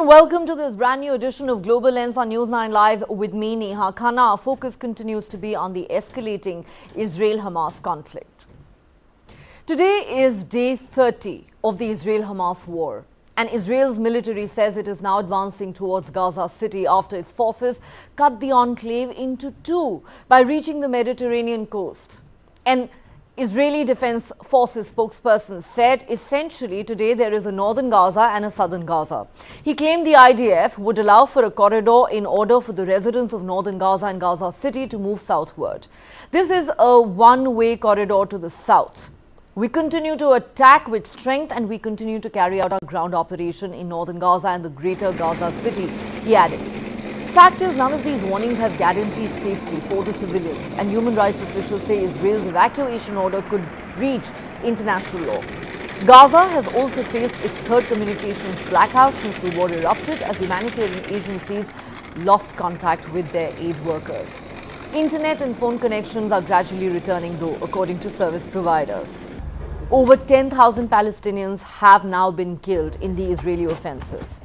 and welcome to this brand new edition of Global Lens on News9 Live with me, Neha. Khanna, our focus continues to be on the escalating Israel-Hamas conflict. Today is day 30 of the Israel-Hamas war, and Israel's military says it is now advancing towards Gaza City after its forces cut the enclave into two by reaching the Mediterranean coast. And Israeli Defense Forces spokesperson said essentially today there is a northern Gaza and a southern Gaza. He claimed the IDF would allow for a corridor in order for the residents of northern Gaza and Gaza City to move southward. This is a one-way corridor to the south. We continue to attack with strength and we continue to carry out our ground operation in northern Gaza and the greater Gaza City, he added. Fact is, none of these warnings have guaranteed safety for the civilians, and human rights officials say Israel's evacuation order could breach international law. Gaza has also faced its third communications blackout since the war erupted as humanitarian agencies lost contact with their aid workers. Internet and phone connections are gradually returning though, according to service providers. Over 10,000 Palestinians have now been killed in the Israeli offensive.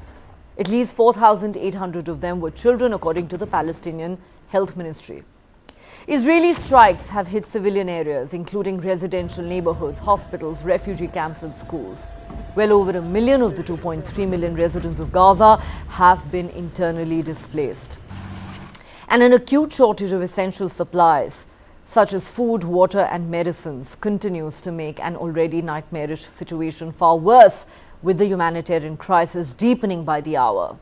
At least 4,800 of them were children, according to the Palestinian Health Ministry. Israeli strikes have hit civilian areas, including residential neighborhoods, hospitals, refugee camps and schools. Well over 1 million of the 2.3 million residents of Gaza have been internally displaced. And an acute shortage of essential supplies, such as food, water and medicines, continues to make an already nightmarish situation far worse, with the humanitarian crisis deepening by the hour.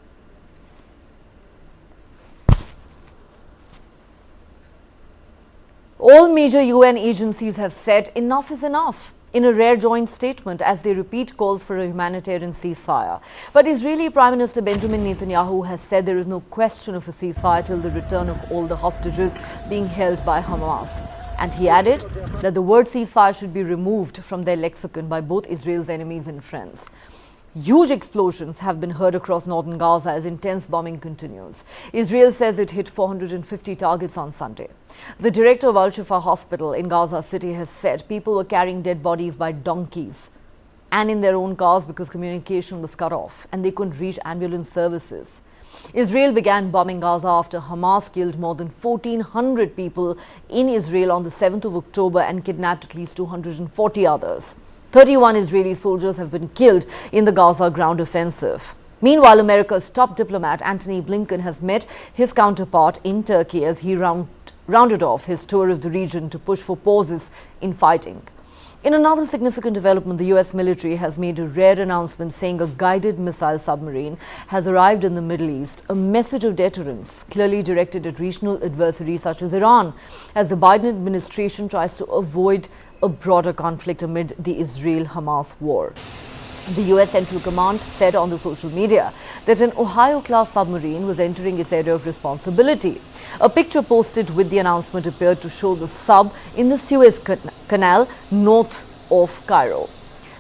All major UN agencies have said enough is enough in a rare joint statement as they repeat calls for a humanitarian ceasefire. But Israeli Prime Minister Benjamin Netanyahu has said there is no question of a ceasefire till the return of all the hostages being held by Hamas. And he added that the word ceasefire should be removed from their lexicon by both Israel's enemies and friends. Huge explosions have been heard across northern Gaza as intense bombing continues. Israel says it hit 450 targets on Sunday. The director of Al-Shifa Hospital in Gaza City has said people were carrying dead bodies by donkeys and in their own cars because communication was cut off and they couldn't reach ambulance services. Israel began bombing Gaza after Hamas killed more than 1,400 people in Israel on the 7th of October and kidnapped at least 240 others. 31 Israeli soldiers have been killed in the Gaza ground offensive. Meanwhile, America's top diplomat Antony Blinken has met his counterpart in Turkey as he rounded off his tour of the region to push for pauses in fighting. In another significant development, the US military has made a rare announcement saying a guided missile submarine has arrived in the Middle East, a message of deterrence clearly directed at regional adversaries such as Iran, as the Biden administration tries to avoid a broader conflict amid the Israel-Hamas war. The US Central Command said on the social media that an Ohio-class submarine was entering its area of responsibility. A picture posted with the announcement appeared to show the sub in the Suez Canal north of Cairo.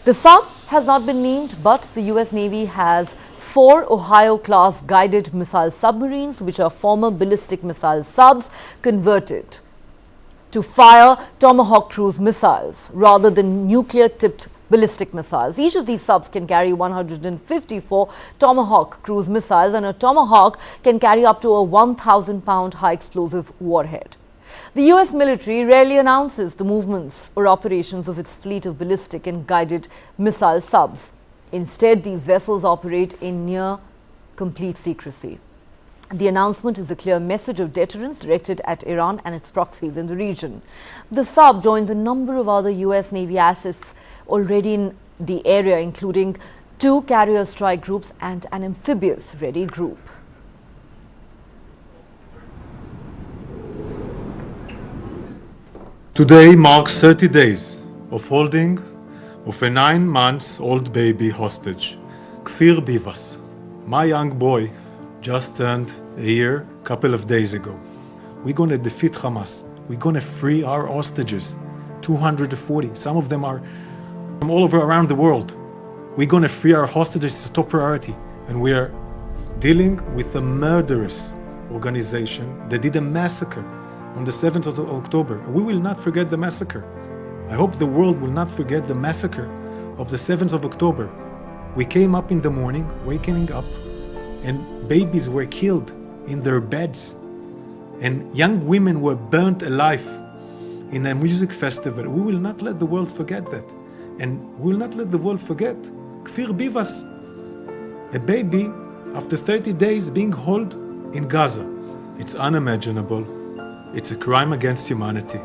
The sub has not been named, but the US Navy has 4 Ohio-class guided missile submarines, which are former ballistic missile subs converted to fire Tomahawk cruise missiles rather than nuclear-tipped ballistic missiles. Each of these subs can carry 154 Tomahawk cruise missiles, and a Tomahawk can carry up to a 1,000-pound high-explosive warhead. The US military rarely announces the movements or operations of its fleet of ballistic and guided missile subs. Instead, these vessels operate in near complete secrecy. The announcement is a clear message of deterrence directed at Iran and its proxies in the region. The sub joins a number of other US Navy assets already in the area, including 2 carrier strike groups and an amphibious ready group. Today marks 30 days of holding of a 9-month-old baby hostage, Kfir Bivas. My young boy just turned a year a couple of days ago. We're going to defeat Hamas. We're going to free our hostages, 240. Some of them are from all over around the world. We're going to free our hostages. It's a top priority. And we are dealing with a murderous organization that did a massacre on the 7th of October. We will not forget the massacre. I hope the world will not forget the massacre of the 7th of October. We came up in the morning, waking up, and babies were killed in their beds, and young women were burnt alive in a music festival. We will not let the world forget that. And we will not let the world forget Kfir Bivas, a baby after 30 days being held in Gaza. It's unimaginable. It's a crime against humanity.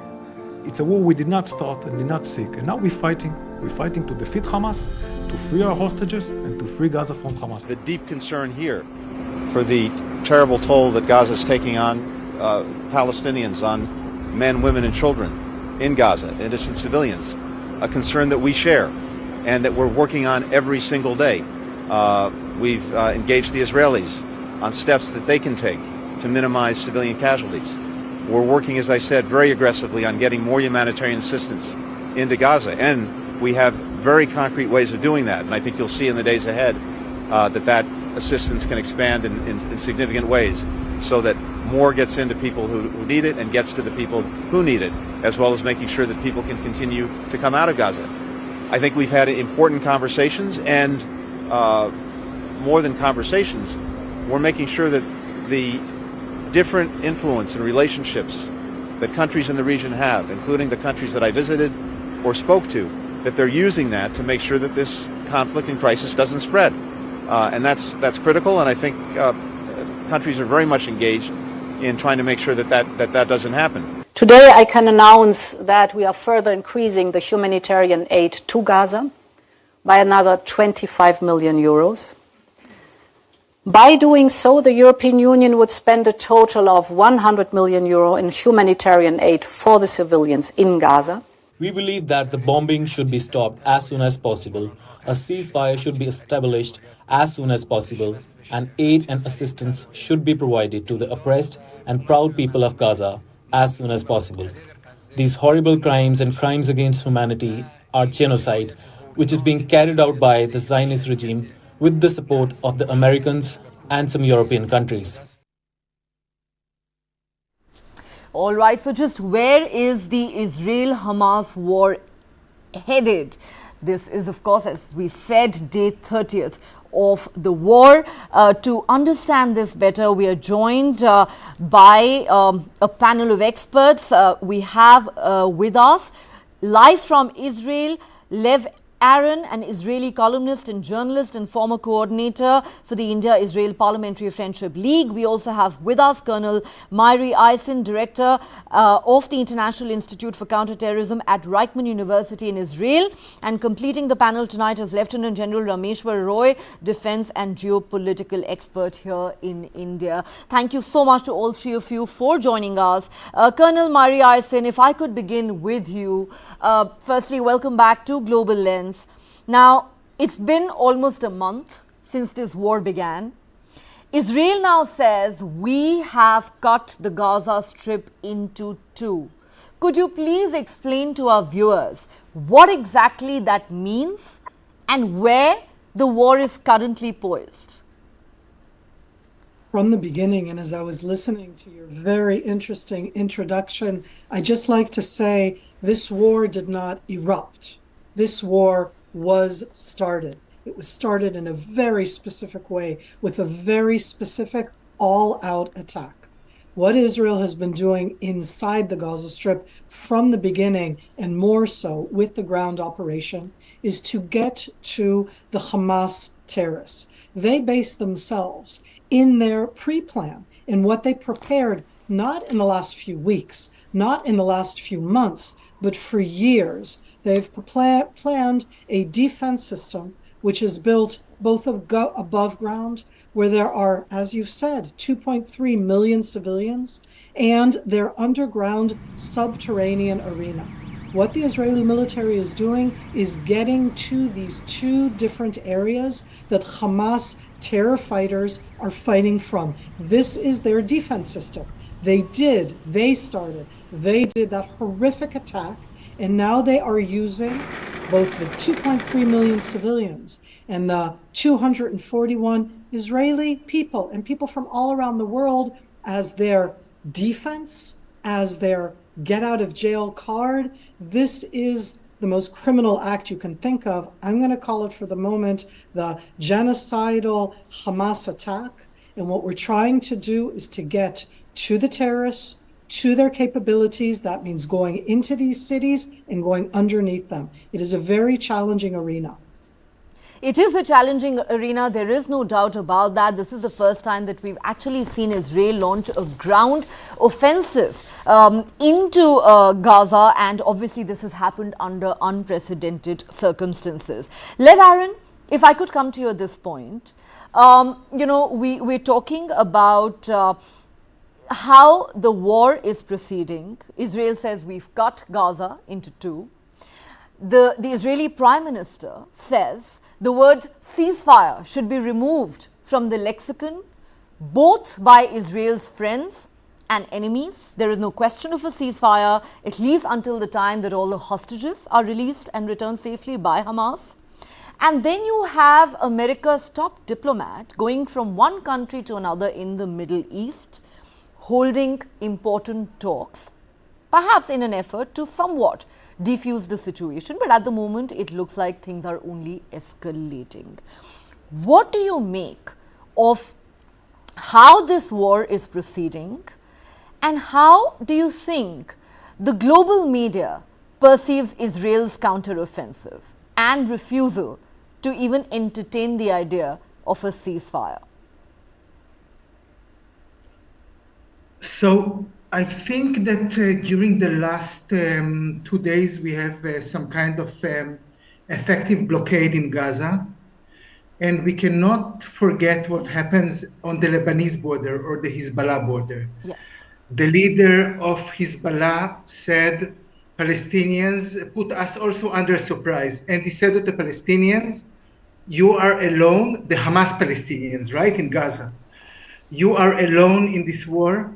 It's a war we did not start and did not seek. And now we're fighting. We're fighting to defeat Hamas, to free our hostages, and to free Gaza from Hamas. The deep concern here for the terrible toll that Gaza is taking on Palestinians, on men, women, and children in Gaza, innocent civilians, a concern that we share and that we're working on every single day. We've engaged the Israelis on steps that they can take to minimize civilian casualties. We're working, as I said, very aggressively on getting more humanitarian assistance into Gaza, and we have very concrete ways of doing that. And I think you'll see in the days ahead that assistance can expand in significant ways, so that more gets into people who need it and gets to the people who need it, as well as making sure that people can continue to come out of Gaza. I think we've had important conversations, and more than conversations, we're making sure that the different influence and relationships that countries in the region have, including the countries that I visited or spoke to, that they're using that to make sure that this conflict and crisis doesn't spread. And that's critical, and I think countries are very much engaged in trying to make sure that doesn't happen. Today I can announce that we are further increasing the humanitarian aid to Gaza by another 25 million euros. By doing so, the European Union would spend a total of 100 million euro in humanitarian aid for the civilians in Gaza. We believe that the bombing should be stopped as soon as possible, a ceasefire should be established as soon as possible, and aid and assistance should be provided to the oppressed and proud people of Gaza as soon as possible. These horrible crimes and crimes against humanity are genocide, which is being carried out by the Zionist regime with the support of the Americans and some European countries. All right, so just where is the Israel-Hamas war headed? This is, of course, as we said, day 30th of the war. To understand this better, we are joined by a panel of experts. We have with us, live from Israel, Lev Aaron, an Israeli columnist and journalist and former coordinator for the India-Israel Parliamentary Friendship League. We also have with us Colonel Myri Eisen, director of the International Institute for Counterterrorism at Reichman University in Israel. And completing the panel tonight is Lieutenant General Rameshwar Roy, defense and geopolitical expert here in India. Thank you so much to all three of you for joining us. Colonel Myri Eisen, if I could begin with you. Firstly, welcome back to Global Lens. Now, it's been almost a month since this war began. Israel now says we have cut the Gaza Strip into two. Could you please explain to our viewers what exactly that means and where the war is currently poised? From the beginning, and as I was listening to your very interesting introduction, I'd just like to say this war did not erupt. This war was started. It was started in a very specific way with a very specific all-out attack. What Israel has been doing inside the Gaza Strip from the beginning, and more so with the ground operation, is to get to the Hamas terrorists. They base themselves in their pre-plan, in what they prepared, not in the last few weeks, not in the last few months, but for years. They've planned a defense system which is built both above ground, where there are, as you've said, 2.3 million civilians, and their underground subterranean arena. What the Israeli military is doing is getting to these two different areas that Hamas terror fighters are fighting from. This is their defense system. They did that horrific attack, and now they are using both the 2.3 million civilians and the 241 Israeli people and people from all around the world as their defense, as their get out of jail card. This is the most criminal act you can think of. I'm going to call it for the moment the genocidal Hamas attack. And what we're trying to do is to get to the terrorists, to their capabilities. That means going into these cities and going underneath them. It is a very challenging arena. It is a challenging arena. There is no doubt about that. This is the first time that we've actually seen Israel launch a ground offensive into Gaza. And obviously, this has happened under unprecedented circumstances. Lev Aaron, if I could come to you at this point, we're talking about how the war is proceeding. Israel says we've cut Gaza into two. The Israeli Prime Minister says the word ceasefire should be removed from the lexicon, both by Israel's friends and enemies. There is no question of a ceasefire, at least until the time that all the hostages are released and returned safely by Hamas. And then you have America's top diplomat going from one country to another in the Middle East, holding important talks, perhaps in an effort to somewhat defuse the situation, but at the moment it looks like things are only escalating. What do you make of how this war is proceeding, and how do you think the global media perceives Israel's counteroffensive and refusal to even entertain the idea of a ceasefire? So I think that during the last 2 days, we have some kind of effective blockade in Gaza. And we cannot forget what happens on the Lebanese border or the Hezbollah border. Yes. The leader of Hezbollah said, Palestinians put us also under surprise. And he said to the Palestinians, you are alone, the Hamas Palestinians, right, in Gaza. You are alone in this war.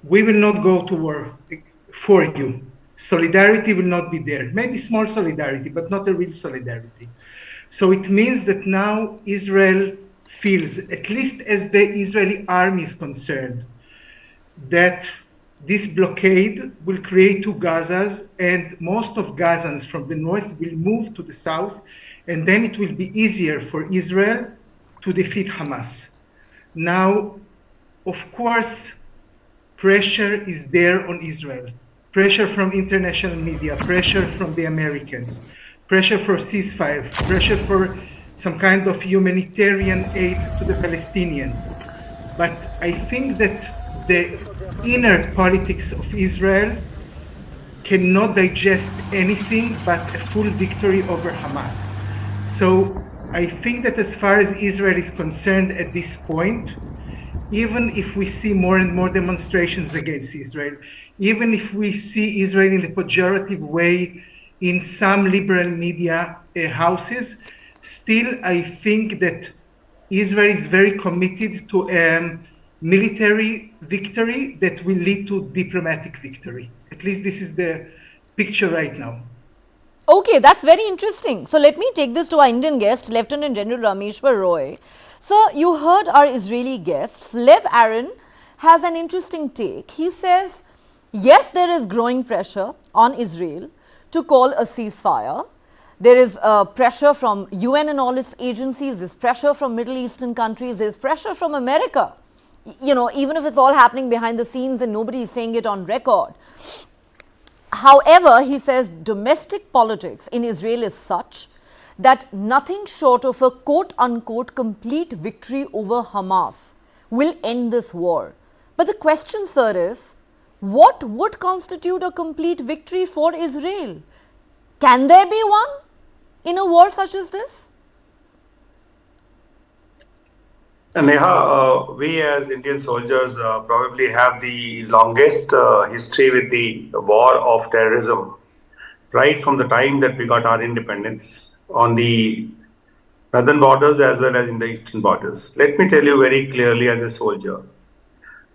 We will not go to war for you. Solidarity will not be there. Maybe small solidarity, but not a real solidarity. So it means that now Israel feels, at least as the Israeli army is concerned, that this blockade will create two Gazas, and most of Gazans from the north will move to the south, and then it will be easier for Israel to defeat Hamas. Now, of course, pressure is there on Israel. Pressure from international media, pressure from the Americans, pressure for ceasefire, pressure for some kind of humanitarian aid to the Palestinians. But I think that the inner politics of Israel cannot digest anything but a full victory over Hamas. So I think that as far as Israel is concerned at this point, even if we see more and more demonstrations against Israel, even if we see Israel in a pejorative way in some liberal media houses, still I think that Israel is very committed to a military victory that will lead to diplomatic victory. At least this is the picture right now. Okay, that's very interesting. So let me take this to our Indian guest, Lieutenant General Rameshwar Roy. Sir, you heard our Israeli guests. Lev Aaron has an interesting take. He says, yes, there is growing pressure on Israel to call a ceasefire. There is pressure from UN and all its agencies. There's pressure from Middle Eastern countries. There's pressure from America. You know, even if it's all happening behind the scenes and nobody is saying it on record. However, he says domestic politics in Israel is such that nothing short of a quote-unquote complete victory over Hamas will end this war. But the question, sir, is what would constitute a complete victory for Israel? Can there be one in a war such as this? Neha, we as Indian soldiers probably have the longest history with the war of terrorism, right from the time that we got our independence on the northern borders as well as in the eastern borders. Let me tell you very clearly as a soldier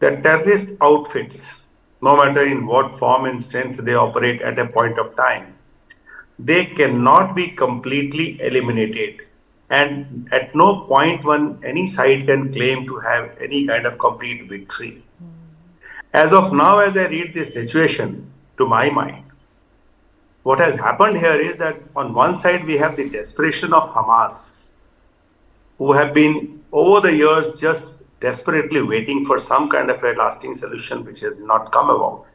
that terrorist outfits, no matter in what form and strength they operate at a point of time, they cannot be completely eliminated. And at no point any side can claim to have any kind of complete victory. As of now, as I read this situation, to my mind, what has happened here is that on one side we have the desperation of Hamas, who have been over the years just desperately waiting for some kind of a lasting solution which has not come about.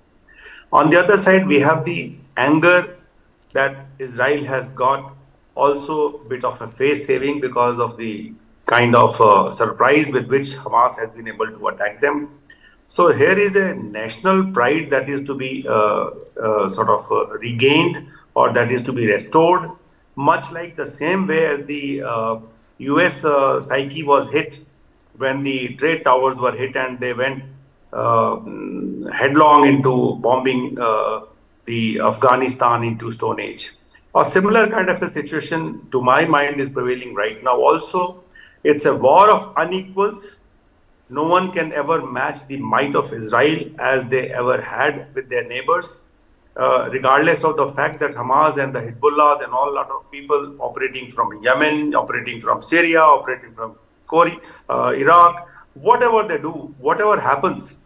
On the other side, we have the anger that Israel has got, also a bit of a face saving because of the kind of surprise with which Hamas has been able to attack them. So here is a national pride that is to be regained, or that is to be restored, much like the same way as the US psyche was hit when the trade towers were hit and they went headlong into bombing the Afghanistan into Stone Age. A similar kind of a situation, to my mind, is prevailing right now. Also, it's a war of unequals. No one can ever match the might of Israel as they ever had with their neighbors, regardless of the fact that Hamas and the Hezbollah and all lot of people operating from Yemen, operating from Syria, operating from Iraq, whatever they do, whatever happens,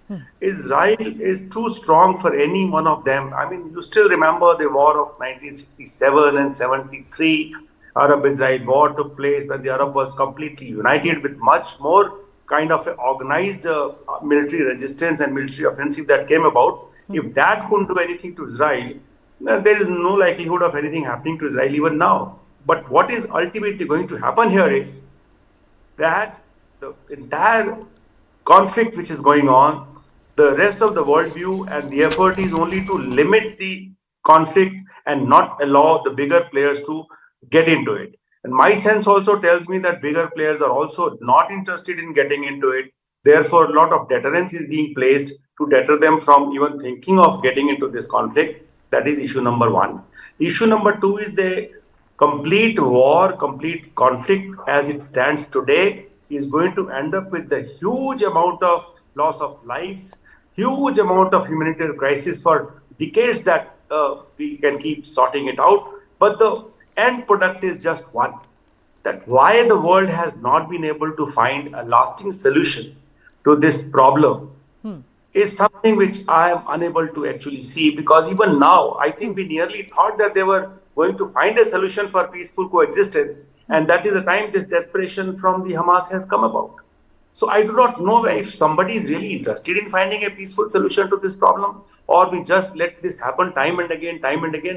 Israel is too strong for any one of them. I mean, you still remember the war of 1967 and 73, Arab-Israel war took place when the Arab was completely united with much more kind of organized military resistance and military offensive that came about. If that couldn't do anything to Israel, then there is no likelihood of anything happening to Israel even now. But what is ultimately going to happen here is that the entire conflict which is going on, the rest of the worldview and the effort is only to limit the conflict and not allow the bigger players to get into it. And my sense also tells me that bigger players are also not interested in getting into it. Therefore, a lot of deterrence is being placed to deter them from even thinking of getting into this conflict. That is issue number one. Issue number two is the complete war, complete conflict as it stands today is going to end up with the huge amount of loss of lives, huge amount of humanitarian crisis for decades that we can keep sorting it out. But the end product is just one, that why the world has not been able to find a lasting solution to this problem is something which I am unable to actually see, because even now, I think we nearly thought that they were going to find a solution for peaceful coexistence. And that is the time this desperation from the Hamas has come about. So I do not know if somebody is really interested in finding a peaceful solution to this problem, or we just let this happen time and again,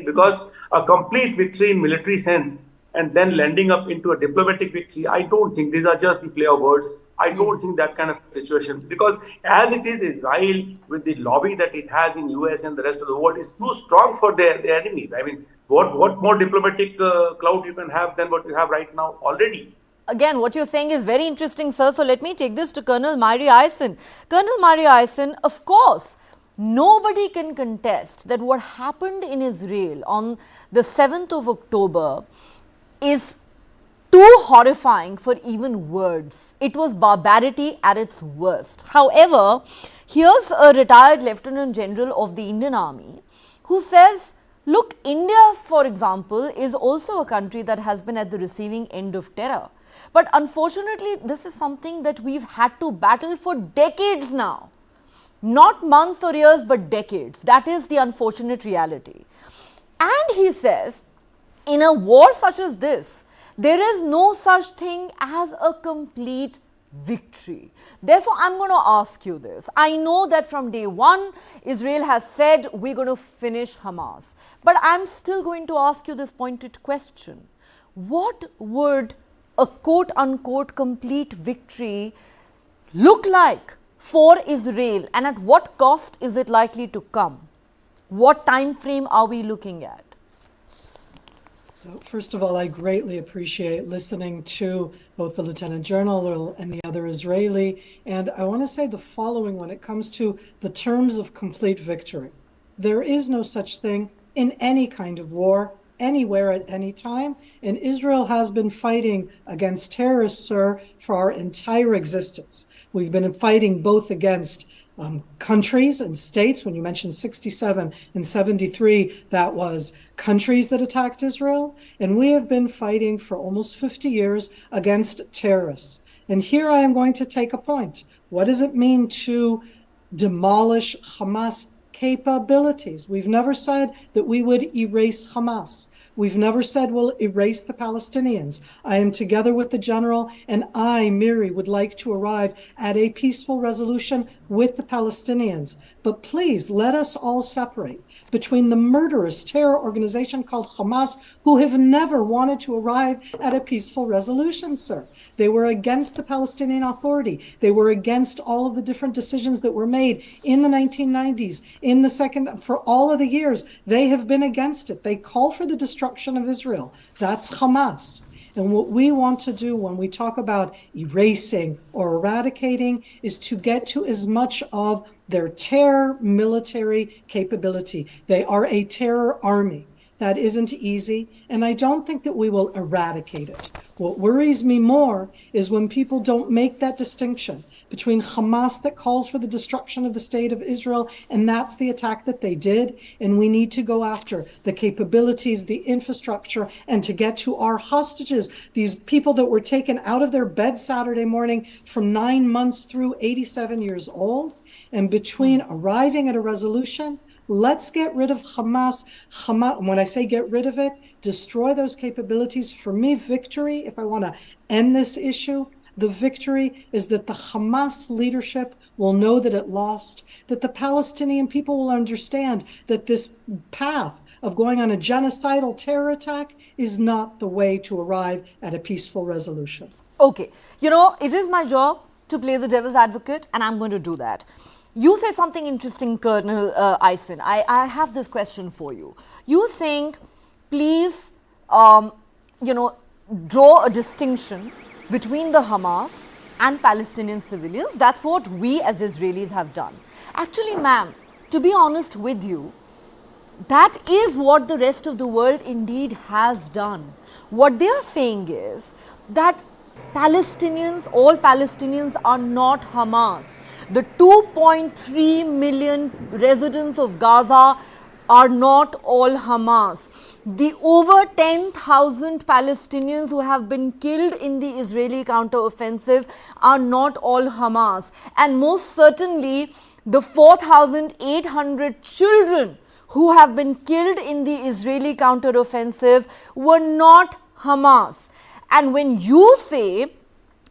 because a complete victory in military sense and then landing up into a diplomatic victory, I don't think these are just the play of words. I don't think that kind of situation, because as it is, Israel, with the lobby that it has in US and the rest of the world, is too strong for their enemies. I mean, what more diplomatic clout you can have than what you have right now already? Again, what you're saying is very interesting, sir. So let me take this to Colonel Mary Eisen. Colonel Mary Eisen, of course, nobody can contest that what happened in Israel on the 7th of October is too horrifying for even words. It was barbarity at its worst. However, here's a retired Lieutenant General of the Indian Army who says, look, India, for example, is also a country that has been at the receiving end of terror. But unfortunately, this is something that we've had to battle for decades now. Not months or years, but decades. That is the unfortunate reality. And he says, in a war such as this, there is no such thing as a complete victory. Therefore, I'm going to ask you this. I know that from day one, Israel has said we're going to finish Hamas. But I'm still going to ask you this pointed question. What would a quote-unquote complete victory look like for Israel, and at what cost is it likely to come? What time frame are we looking at? So first of all, I greatly appreciate listening to both the Lieutenant General and the other Israeli. And I want to say the following when it comes to the terms of complete victory. There is no such thing in any kind of war, anywhere at any time. And Israel has been fighting against terrorists, sir, for our entire existence. We've been fighting both against countries and states. When you mentioned 67 and 73, that was countries that attacked Israel. And we have been fighting for almost 50 years against terrorists. And here I am going to take a point. What does it mean to demolish Hamas capabilities. We've never said that we would erase Hamas. We've never said we'll erase the Palestinians. I am together with the general, and I, Miri, would like to arrive at a peaceful resolution with the Palestinians. But please, let us all separate between the murderous terror organization called Hamas, who have never wanted to arrive at a peaceful resolution, sir. They were against the Palestinian Authority. They were against all of the different decisions that were made in the 1990s, for all of the years. They have been against it. They call for the destruction of Israel. That's Hamas. And what we want to do when we talk about erasing or eradicating is to get to as much of their terror military capability. They are a terror army. That isn't easy, and I don't think that we will eradicate it. What worries me more is when people don't make that distinction between Hamas that calls for the destruction of the state of Israel, and that's the attack that they did, and we need to go after the capabilities, the infrastructure, and to get to our hostages, these people that were taken out of their bed Saturday morning from 9 months through 87 years old, and between arriving at a resolution. Let's get rid of Hamas. When I say get rid of it, destroy those capabilities. For me, victory, if I want to end this issue, the victory is that the Hamas leadership will know that it lost, that the Palestinian people will understand that this path of going on a genocidal terror attack is not the way to arrive at a peaceful resolution. Okay, it is my job to play the devil's advocate, and I'm going to do that. You said something interesting, Colonel Eisen. I have this question for you. You saying, please, draw a distinction between the Hamas and Palestinian civilians. That's what we as Israelis have done. Actually, ma'am, to be honest with you, that is what the rest of the world indeed has done. What they are saying is that all Palestinians are not Hamas. The 2.3 million residents of Gaza are not all Hamas. The over 10,000 Palestinians who have been killed in the Israeli counteroffensive are not all Hamas. And most certainly, the 4,800 children who have been killed in the Israeli counteroffensive were not Hamas. And when you say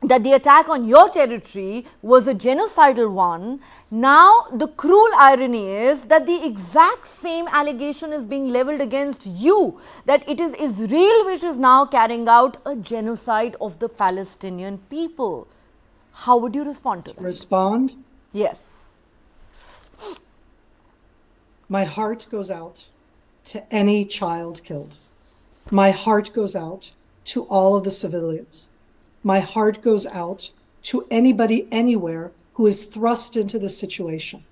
that the attack on your territory was a genocidal one, now the cruel irony is that the exact same allegation is being leveled against you, that it is Israel which is now carrying out a genocide of the Palestinian people. How would you respond to that? Respond? Yes. My heart goes out to any child killed. My heart goes out to all of the civilians. My heart goes out to anybody anywhere who is thrust into this situation.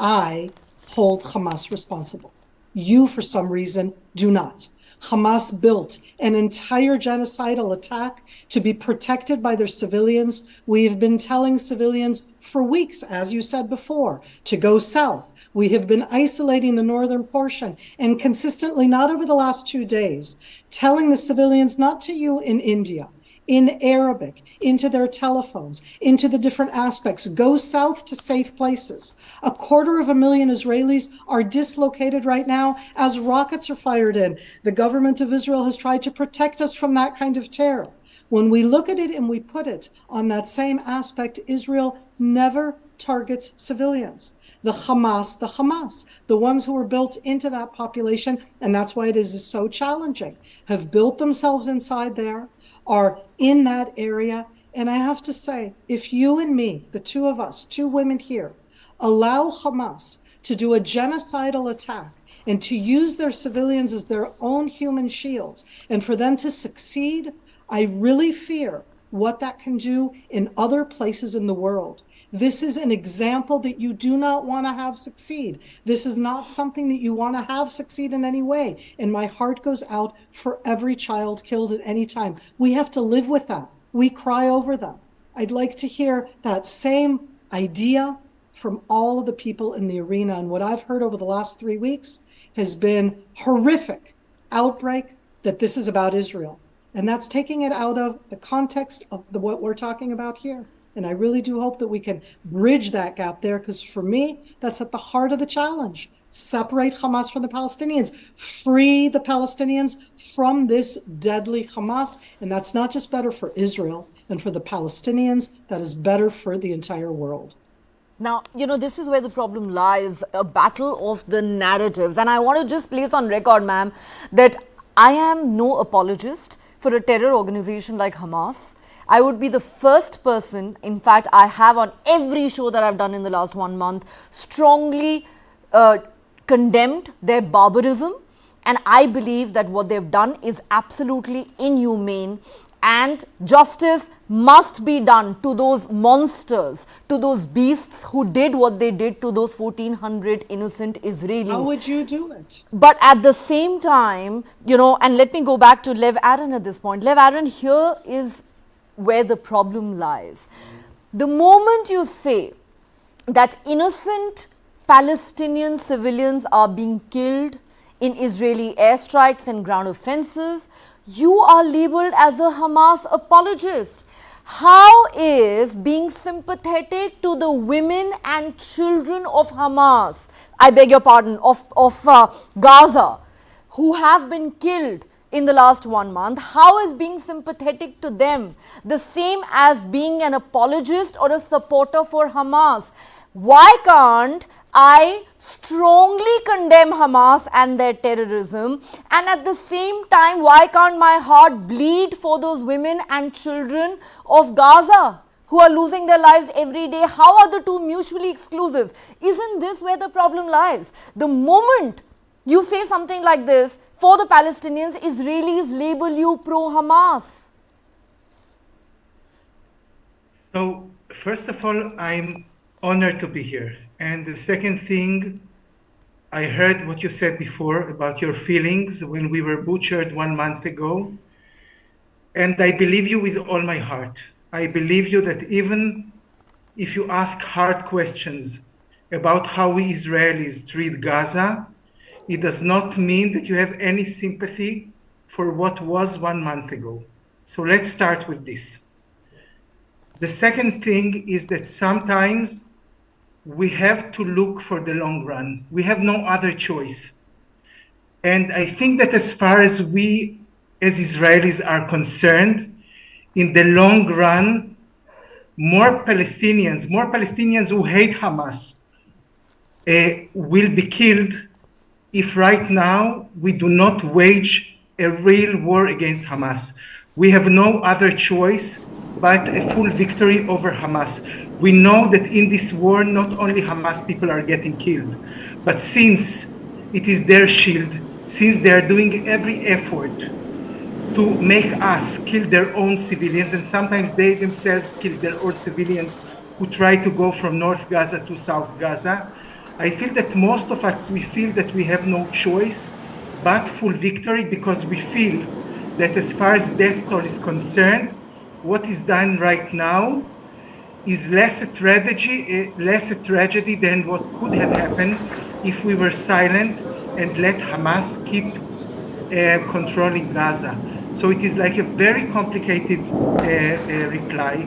I hold Hamas responsible. You, for some reason, do not. Hamas built an entire genocidal attack to be protected by their civilians. We have been telling civilians for weeks, as you said before, to go south. We have been isolating the northern portion and consistently, not over the last 2 days, telling the civilians, not to you in India, in Arabic, into their telephones, into the different aspects, go south to safe places. 250,000 Israelis are dislocated right now as rockets are fired in. The government of Israel has tried to protect us from that kind of terror. When we look at it and we put it on that same aspect, Israel never targets civilians. The Hamas, the ones who were built into that population, and that's why it is so challenging, have built themselves inside there, are in that area. And I have to say, if you and me, the two of us, two women here, allow Hamas to do a genocidal attack and to use their civilians as their own human shields, and for them to succeed, I really fear what that can do in other places in the world. This is an example that you do not want to have succeed. This is not something that you want to have succeed in any way. And my heart goes out for every child killed at any time. We have to live with them. We cry over them. I'd like to hear that same idea from all of the people in the arena. And what I've heard over the last 3 weeks has been horrific outbreak that this is about Israel. And that's taking it out of the context of what we're talking about here. And I really do hope that we can bridge that gap there, because for me, that's at the heart of the challenge. Separate Hamas from the Palestinians, free the Palestinians from this deadly Hamas. And that's not just better for Israel and for the Palestinians, that is better for the entire world. Now, this is where the problem lies, a battle of the narratives. And I want to just place on record, ma'am, that I am no apologist for a terror organization like Hamas. I would be the first person, in fact, I have on every show that I've done in the last 1 month, strongly condemned their barbarism. And I believe that what they've done is absolutely inhumane, and justice must be done to those monsters, to those beasts who did what they did to those 1,400 innocent Israelis. How would you do it? But at the same time, and let me go back to Lev Aaron at this point. Lev Aaron, here is where the problem lies. The moment you say that innocent Palestinian civilians are being killed in Israeli airstrikes and ground offenses, you are labeled as a Hamas apologist. How is being sympathetic to the women and children of Hamas, I beg your pardon, of Gaza, who have been killed in the last 1 month, how is being sympathetic to them the same as being an apologist or a supporter for Hamas? Why can't I strongly condemn Hamas and their terrorism, and at the same time, why can't my heart bleed for those women and children of Gaza who are losing their lives every day? How are the two mutually exclusive? Isn't this where the problem lies? The moment you say something like this for the Palestinians, Israelis label you pro-Hamas. So, first of all, I'm honored to be here. And the second thing, I heard what you said before about your feelings when we were butchered 1 month ago. And I believe you with all my heart. I believe you that even if you ask hard questions about how we Israelis treat Gaza, it does not mean that you have any sympathy for what was 1 month ago. So let's start with this. The second thing is that sometimes we have to look for the long run. We have no other choice. And I think that as far as we as Israelis are concerned, in the long run, more Palestinians who hate Hamas will be killed if right now we do not wage a real war against Hamas. We have no other choice but a full victory over Hamas. We know that in this war, not only Hamas people are getting killed, but since it is their shield, since they are doing every effort to make us kill their own civilians, and sometimes they themselves kill their own civilians who try to go from North Gaza to South Gaza, I feel that most of us, we feel that we have no choice but full victory, because we feel that as far as death toll is concerned, what is done right now is less a tragedy than what could have happened if we were silent and let Hamas keep controlling Gaza. So it is like a very complicated reply.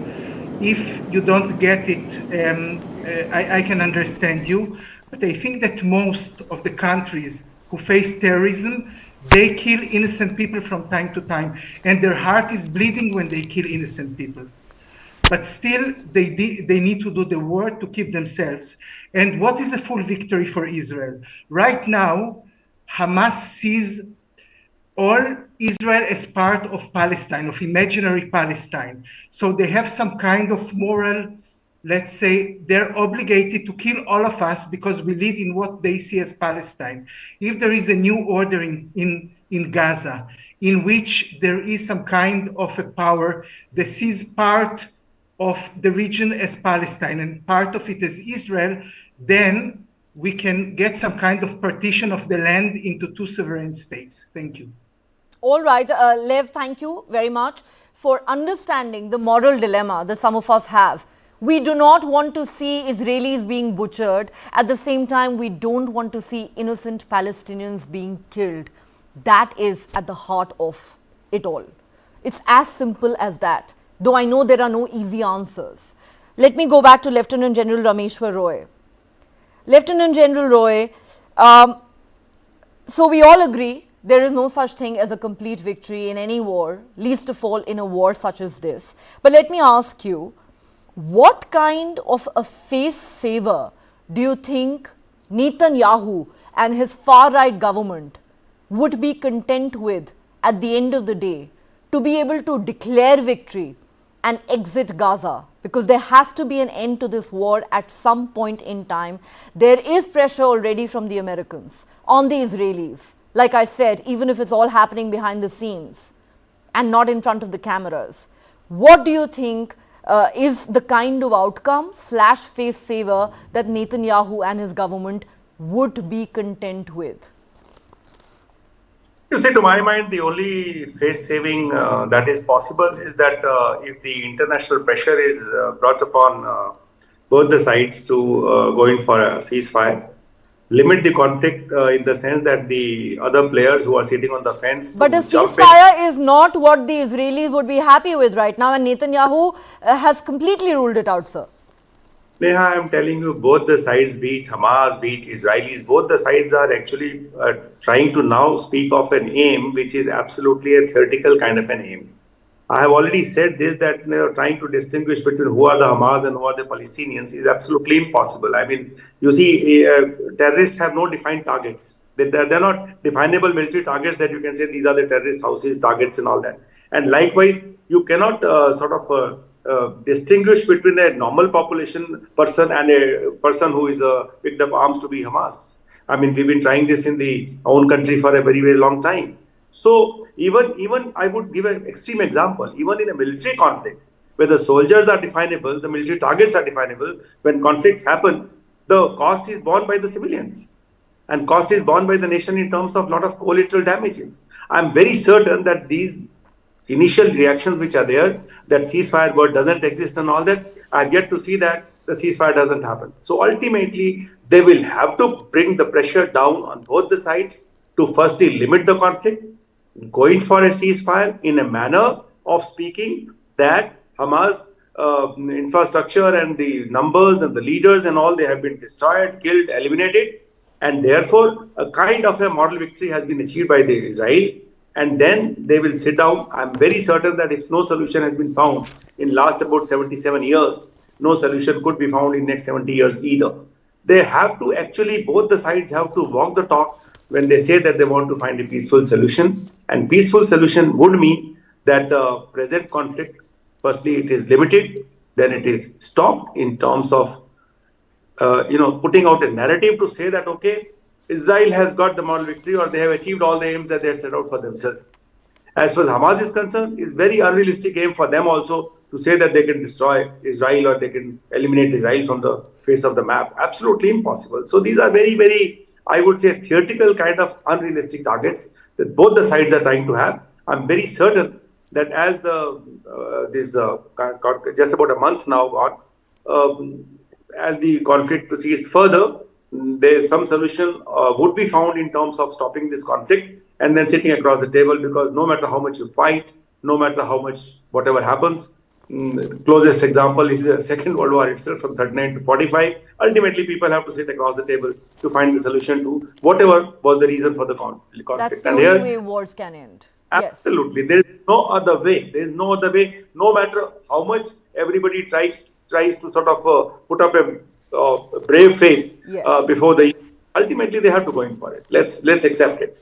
If you don't get it, I can understand you, but I think that most of the countries who face terrorism, they kill innocent people from time to time, and their heart is bleeding when they kill innocent people. But still, they need to do the war to keep themselves. And what is a full victory for Israel? Right now, Hamas sees all Israel as part of Palestine, of imaginary Palestine. So they have some kind of moral, let's say, they're obligated to kill all of us because we live in what they see as Palestine. If there is a new order in Gaza, in which there is some kind of a power that sees part of the region as Palestine and part of it as Israel, then we can get some kind of partition of the land into two sovereign states. Thank you. All right, Lev, thank you very much for understanding the moral dilemma that some of us have. We do not want to see Israelis being butchered. At the same time, we don't want to see innocent Palestinians being killed. That is at the heart of it all. It's as simple as that. Though I know there are no easy answers. let me go back to Lieutenant General Rameshwar Roy. Lieutenant General Roy, so we all agree there is no such thing as a complete victory in any war, least of all in a war such as this. But let me ask you, what kind of a face saver do you think Netanyahu and his far-right government would be content with at the end of the day to be able to declare victory and exit Gaza? Because there has to be an end to this war at some point in time. There is pressure already from the Americans on the Israelis. Like I said, even if it's all happening behind the scenes and not in front of the cameras. What do you think is the kind of outcome / face saver that Netanyahu and his government would be content with? You see, to my mind, the only face saving that is possible is that if the international pressure is brought upon both the sides to go in for a ceasefire, limit the conflict in the sense that the other players who are sitting on the fence. But a ceasefire is not what the Israelis would be happy with right now, and Netanyahu has completely ruled it out, sir. Neha, I am telling you, both the sides, be it Hamas, be it Israelis, both the sides are actually trying to now speak of an aim which is absolutely a theoretical kind of an aim. I have already said this, that trying to distinguish between who are the Hamas and who are the Palestinians is absolutely impossible. I mean, you see, terrorists have no defined targets. They're not definable military targets that you can say these are the terrorist houses, targets and all that. And likewise, you cannot distinguish between a normal population person and a person who is picked up arms to be Hamas. I mean, we've been trying this in the own country for a very, very long time. So even I would give an extreme example, even in a military conflict, where the soldiers are definable, the military targets are definable, when conflicts happen, the cost is borne by the civilians. And cost is borne by the nation in terms of a lot of collateral damages. I'm very certain that these initial reactions which are there, that ceasefire word doesn't exist and all that, I've yet to see that the ceasefire doesn't happen. So ultimately, they will have to bring the pressure down on both the sides to firstly limit the conflict, going for a ceasefire in a manner of speaking that Hamas infrastructure and the numbers and the leaders and all, they have been destroyed, killed, eliminated, and therefore a kind of a moral victory has been achieved by the Israel. And then they will sit down. I'm very certain that if no solution has been found in last about 77 years, no solution could be found in next 70 years either. They have to actually, both the sides have to walk the talk when they say that they want to find a peaceful solution. And peaceful solution would mean that present conflict, firstly, it is limited, then it is stopped in terms of, putting out a narrative to say that, okay, Israel has got the moral victory or they have achieved all the aims that they had set out for themselves. As far as Hamas is concerned, it's very unrealistic aim for them also to say that they can destroy Israel or they can eliminate Israel from the face of the map. Absolutely impossible. So these are very, very, I would say, theoretical kind of unrealistic targets that both the sides are trying to have. I'm very certain that as just about a month now gone, as the conflict proceeds further, some solution would be found in terms of stopping this conflict and then sitting across the table, because no matter how much you fight, no matter how much whatever happens, closest example is the Second World War itself from 39 to 45. Ultimately, people have to sit across the table to find the solution to whatever was the reason for the conflict. That's the only way wars can end. Absolutely. There is no other way. There is no other way. No matter how much everybody tries to sort of put up a brave face before the, ultimately they have to go in for it. Let's accept it.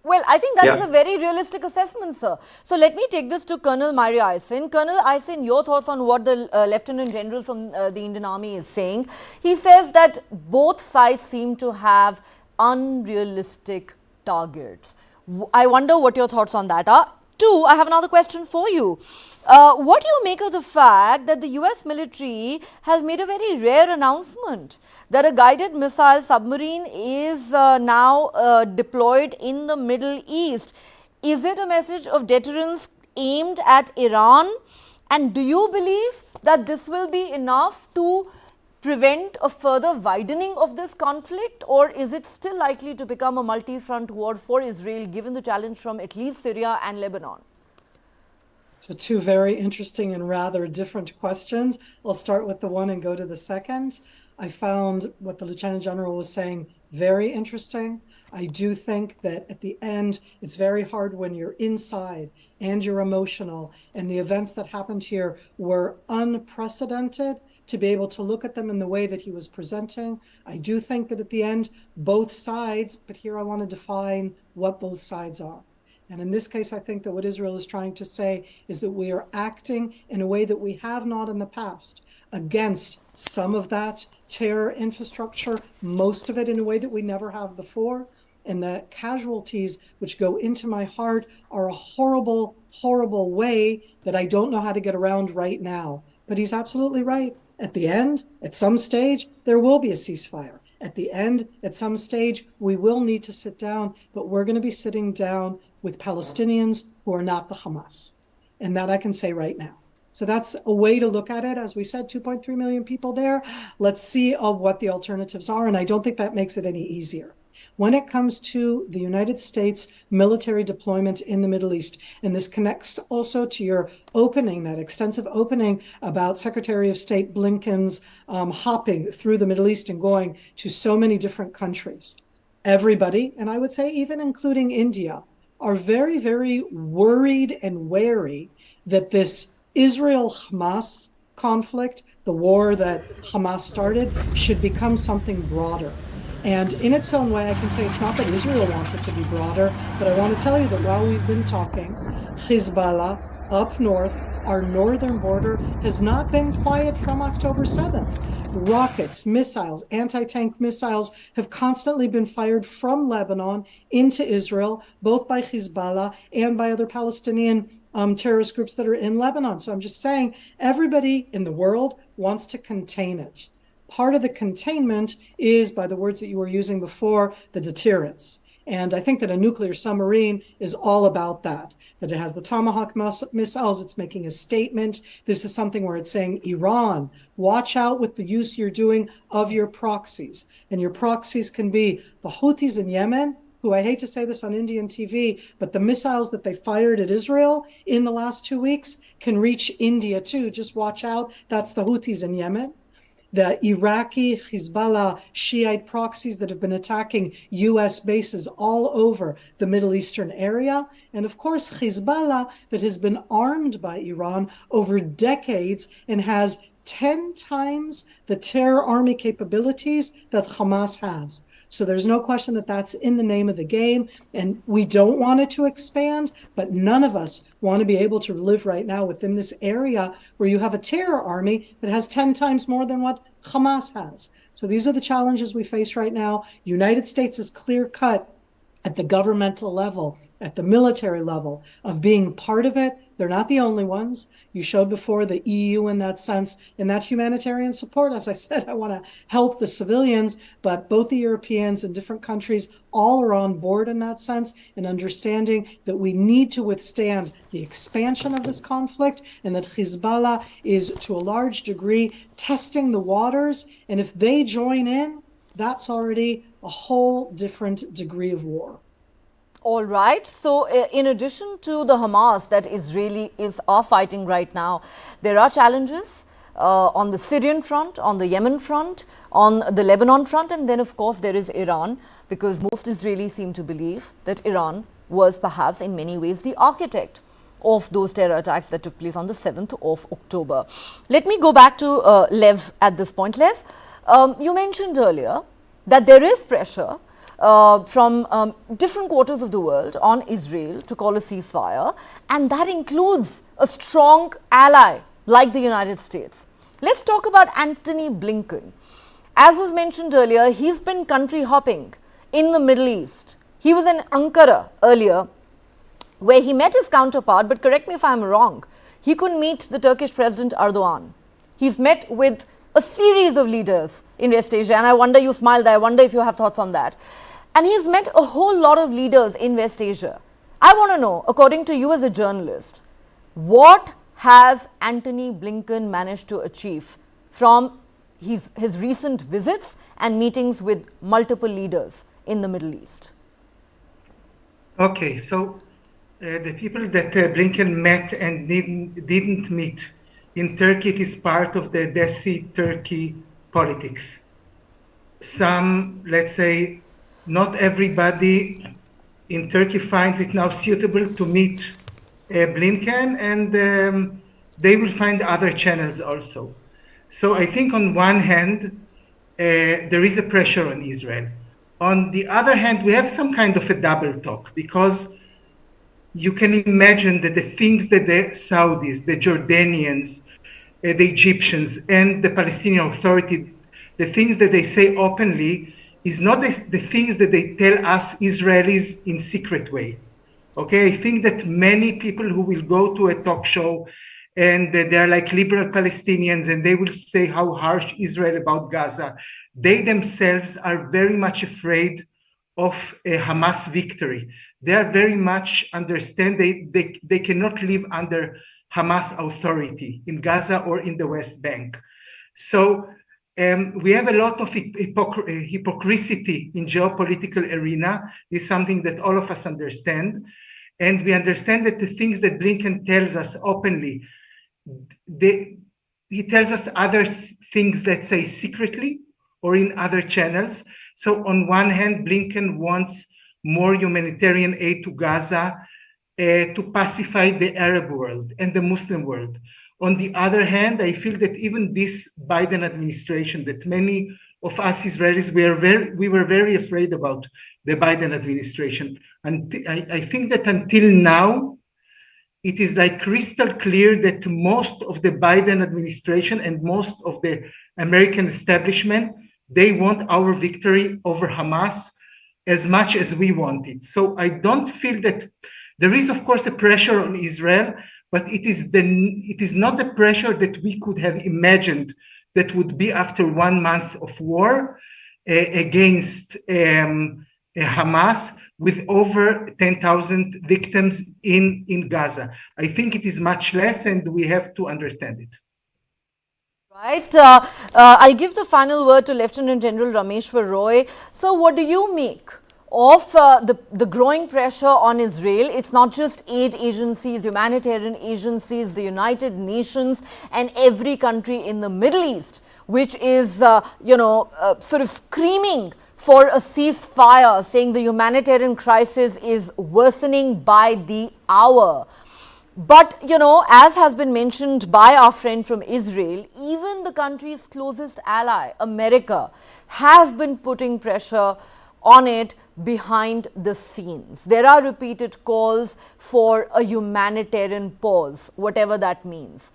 Well, I think that is a very realistic assessment, sir. So let me take this to Colonel Myri Aisin. Colonel Aisin, your thoughts on what the Lieutenant General from the Indian Army is saying. He says that both sides seem to have unrealistic targets. I wonder what your thoughts on that are. Two, I have another question for you. What do you make of the fact that the US military has made a very rare announcement that a guided missile submarine is now deployed in the Middle East? Is it a message of deterrence aimed at Iran? And do you believe that this will be enough to prevent a further widening of this conflict, or is it still likely to become a multi-front war for Israel given the challenge from at least Syria and Lebanon? So two very interesting and rather different questions. I'll start with the one and go to the second. I found what the Lieutenant General was saying very interesting. I do think that at the end, it's very hard when you're inside and you're emotional, and the events that happened here were unprecedented, to be able to look at them in the way that he was presenting. I do think that at the end, both sides, but here I want to define what both sides are. And in this case, I think that what Israel is trying to say is that we are acting in a way that we have not in the past against some of that terror infrastructure, most of it in a way that we never have before. And the casualties which go into my heart are a horrible, horrible way that I don't know how to get around right now. But he's absolutely right. At the end, at some stage, there will be a ceasefire. At the end, at some stage, we will need to sit down, but we're going to be sitting down with Palestinians who are not the Hamas. And that I can say right now. So that's a way to look at it. As we said, 2.3 million people there. Let's see what the alternatives are. And I don't think that makes it any easier. When it comes to the United States military deployment in the Middle East, and this connects also to your opening, that extensive opening about Secretary of State Blinken's hopping through the Middle East and going to so many different countries. Everybody, and I would say even including India, are very, very worried and wary that this Israel-Hamas conflict, the war that Hamas started, should become something broader. And in its own way, I can say it's not that Israel wants it to be broader, but I want to tell you that while we've been talking, Hezbollah up north, our northern border, has not been quiet from October 7th. Rockets, missiles, anti-tank missiles have constantly been fired from Lebanon into Israel, both by Hezbollah and by other Palestinian terrorist groups that are in Lebanon. So I'm just saying everybody in the world wants to contain it. Part of the containment is, by the words that you were using before, the deterrence. And I think that a nuclear submarine is all about that it has the Tomahawk missiles. It's making a statement. This is something where it's saying, Iran, watch out with the use you're doing of your proxies. And your proxies can be the Houthis in Yemen, who, I hate to say this on Indian TV, but the missiles that they fired at Israel in the last 2 weeks can reach India too. Just watch out. That's the Houthis in Yemen. The Iraqi Hezbollah Shiite proxies that have been attacking U.S. bases all over the Middle Eastern area. And of course, Hezbollah that has been armed by Iran over decades and has 10 times the terror army capabilities that Hamas has. So there's no question that that's in the name of the game. And we don't want it to expand, but none of us want to be able to live right now within this area where you have a terror army that has 10 times more than what Hamas has. So these are the challenges we face right now. United States is clear cut at the governmental level, at the military level, of being part of it. They're not the only ones. You showed before the EU in that sense, in that humanitarian support. As I said, I want to help the civilians, but both the Europeans and different countries all are on board in that sense, in understanding that we need to withstand the expansion of this conflict, and that Hezbollah is to a large degree testing the waters. And if they join in, that's already a whole different degree of war. All right. So in addition to the Hamas that Israelis are fighting right now, there are challenges on the Syrian front, on the Yemen front, on the Lebanon front, and then of course there is Iran, because most Israelis seem to believe that Iran was perhaps in many ways the architect of those terror attacks that took place on the 7th of October. Let me go back to Lev at this point. Lev, you mentioned earlier that there is pressure from different quarters of the world on Israel to call a ceasefire, and that includes a strong ally like the United States. Let's talk about Antony Blinken. As was mentioned earlier, he's been country hopping in the Middle East. He was in Ankara earlier, where he met his counterpart, but correct me if I'm wrong, he couldn't meet the Turkish President Erdogan. He's met with a series of leaders in West Asia, and I wonder, you smiled, I wonder if you have thoughts on that. And he's met a whole lot of leaders in West Asia. I want to know, according to you as a journalist, what has Antony Blinken managed to achieve from his recent visits and meetings with multiple leaders in the Middle East? Okay, so The people that Blinken met and didn't meet in Turkey, it is part of the Dead Sea Turkey politics. Some, let's say, not everybody in Turkey finds it now suitable to meet Blinken, and they will find other channels also. So I think on one hand, there is a pressure on Israel. On the other hand, we have some kind of a double talk, because you can imagine that the things that the Saudis, the Jordanians, the Egyptians, and the Palestinian Authority, the things that they say openly is not the things that they tell us Israelis in secret way. Okay, I think that many people who will go to a talk show and they're like liberal Palestinians and they will say how harsh Israel about Gaza, they themselves are very much afraid of a Hamas victory. They are very much understand they cannot live under Hamas authority in Gaza or in the West Bank. So we have a lot of hypocrisy in geopolitical arena. This is something that all of us understand. And we understand that the things that Blinken tells us openly, he tells us other things, let's say, secretly or in other channels. So on one hand, Blinken wants more humanitarian aid to Gaza to pacify the Arab world and the Muslim world. On the other hand, I feel that even this Biden administration, that many of us Israelis, we were very afraid about the Biden administration. And I think that until now, it is like crystal clear that most of the Biden administration and most of the American establishment, they want our victory over Hamas as much as we want it. So I don't feel that there is, of course, a pressure on Israel, but it is not the pressure that we could have imagined that would be after 1 month of war against Hamas with over 10,000 victims in Gaza. I think it is much less, and we have to understand it. Right. I'll give the final word to Lieutenant General Rameshwar Roy. So what do you make of the growing pressure on Israel? It's not just aid agencies, humanitarian agencies, the United Nations and every country in the Middle East, which is, sort of screaming for a ceasefire, saying the humanitarian crisis is worsening by the hour. But, as has been mentioned by our friend from Israel, even the country's closest ally, America, has been putting pressure on it behind the scenes. There are repeated calls for a humanitarian pause, whatever that means.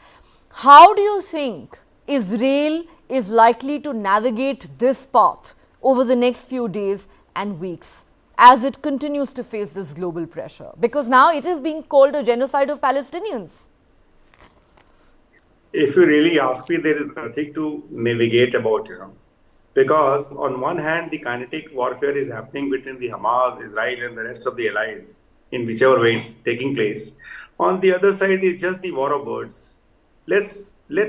How do you think Israel is likely to navigate this path over the next few days and weeks as it continues to face this global pressure? Because now it is being called a genocide of Palestinians. If you really ask me, there is nothing to navigate about, because on one hand, the kinetic warfare is happening between the Hamas, Israel, and the rest of the allies in whichever way it's taking place. On the other side is just the war of words. Let's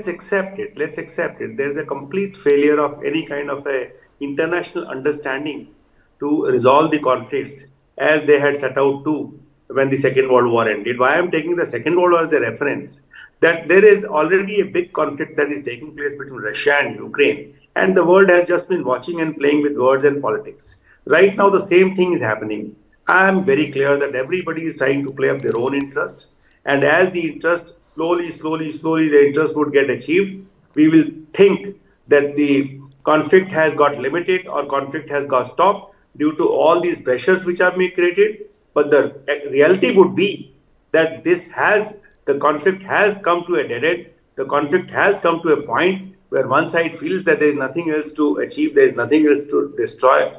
accept it. Let's accept it. There's a complete failure of any kind of a international understanding to resolve the conflicts as they had set out to when the Second World War ended. Why I'm taking the Second World War as a reference, that there is already a big conflict that is taking place between Russia and Ukraine, and the world has just been watching and playing with words and politics. Right now, the same thing is happening. I am very clear that everybody is trying to play up their own interests, and as the interest slowly, the interest would get achieved, we will think that the conflict has got limited or conflict has got stopped due to all these pressures which are being created. But the reality would be that the conflict has come to a dead end. The conflict has come to a point where one side feels that there is nothing else to achieve, there is nothing else to destroy.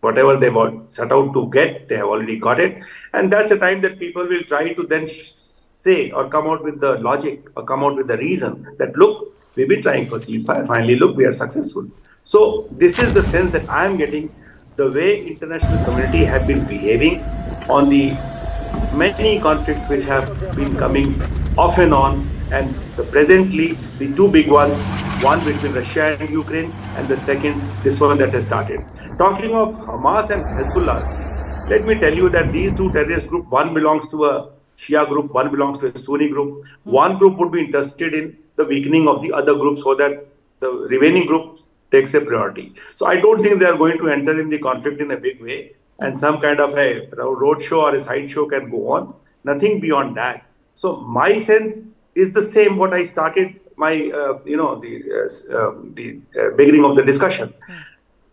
Whatever they were set out to get, they have already got it. And that's a time that people will try to then say or come out with the logic or come out with the reason that, look, we've been trying for ceasefire, finally, look, we are successful. So this is the sense that I am getting, the way international community have been behaving on the many conflicts which have been coming off and on, and presently the two big ones, one between Russia and Ukraine, and the second, this one that has started. Talking of Hamas and Hezbollah, Let me tell you that these two terrorist groups, one belongs to a Shia group, one belongs to a Sunni group. One group would be interested in the weakening of the other group so that the remaining group takes a priority. So I don't think they are going to enter in the conflict in a big way, and some kind of a road show or a side show can go on. Nothing beyond that. So my sense is the same what I started my beginning of the discussion,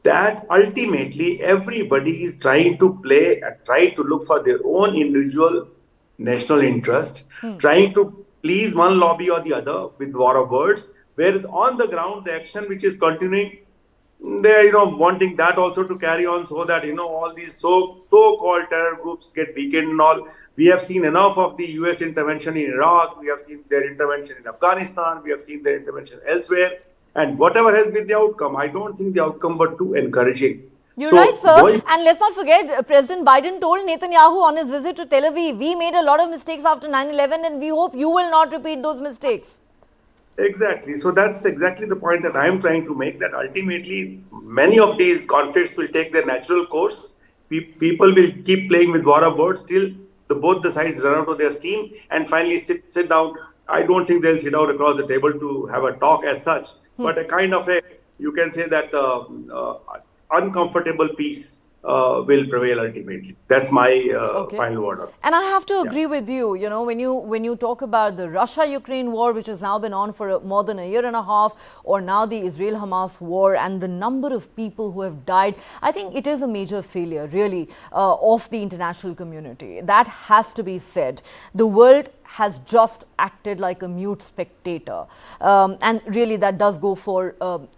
that ultimately everybody is trying to play and try to look for their own individual national interest, trying to please one lobby or the other with war of words, whereas on the ground the action which is continuing, they're wanting that also to carry on, so that all these so-called terror groups get weakened and all. We have seen enough of the US intervention in Iraq, we have seen their intervention in Afghanistan, we have seen their intervention elsewhere, and whatever has been the outcome, I don't think the outcome were too encouraging. You're right, sir. And let's not forget, President Biden told Netanyahu on his visit to Tel Aviv, we made a lot of mistakes after 9/11 and we hope you will not repeat those mistakes. Exactly. So that's exactly the point that I am trying to make, that ultimately many of these conflicts will take their natural course. People will keep playing with war of words till both the sides run out of their steam and finally sit down. I don't think they'll sit down across the table to have a talk as such, but a kind of you can say that uncomfortable peace will prevail ultimately. That's my final word. And I have to agree with you. When you talk about the Russia-Ukraine war, which has now been on for more than a year and a half, or now the Israel-Hamas war, and the number of people who have died, I think it is a major failure, really, of the international community. That has to be said. The world has just acted like a mute spectator. And really that does go for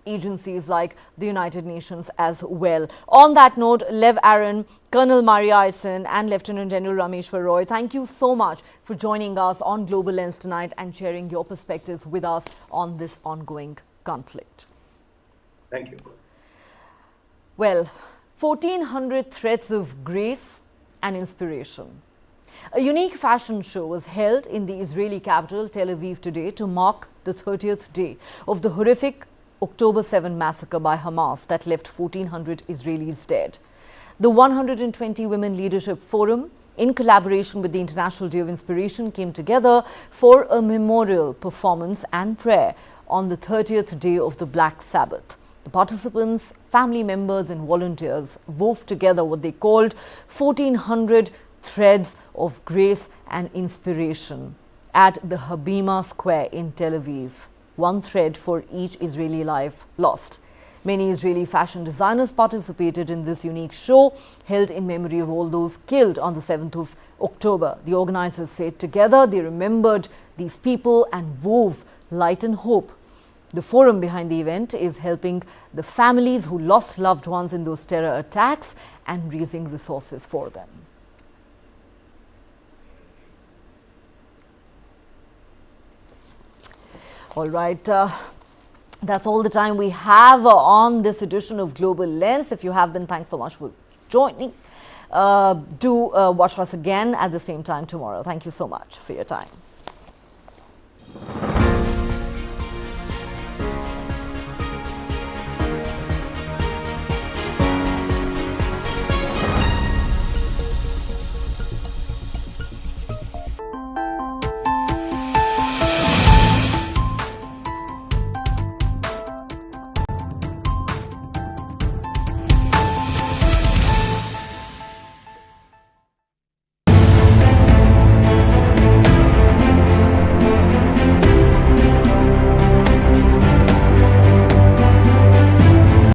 agencies like the United Nations as well. On that note, Lev Aaron, Colonel Maria Ison and Lieutenant General Rameshwar Roy, thank you so much for joining us on Global Lens tonight and sharing your perspectives with us on this ongoing conflict. Thank you. Well, 1,400 threads of grace and inspiration. A unique fashion show was held in the Israeli capital, Tel Aviv, today to mark the 30th day of the horrific October 7 massacre by Hamas that left 1,400 Israelis dead. The 120 Women Leadership Forum, in collaboration with the International Day of Inspiration, came together for a memorial performance and prayer on the 30th day of the Black Sabbath. The participants, family members and volunteers wove together what they called 1,400 threads of grace and inspiration at the Habima Square in Tel Aviv. One thread for each Israeli life lost. Many Israeli fashion designers participated in this unique show held in memory of all those killed on the 7th of October. The organizers said together they remembered these people and wove light and hope. The forum behind the event is helping the families who lost loved ones in those terror attacks and raising resources for them. All right, that's all the time we have on this edition of Global Lens. If you have been, thanks so much for joining. Do watch us again at the same time tomorrow. Thank you so much for your time.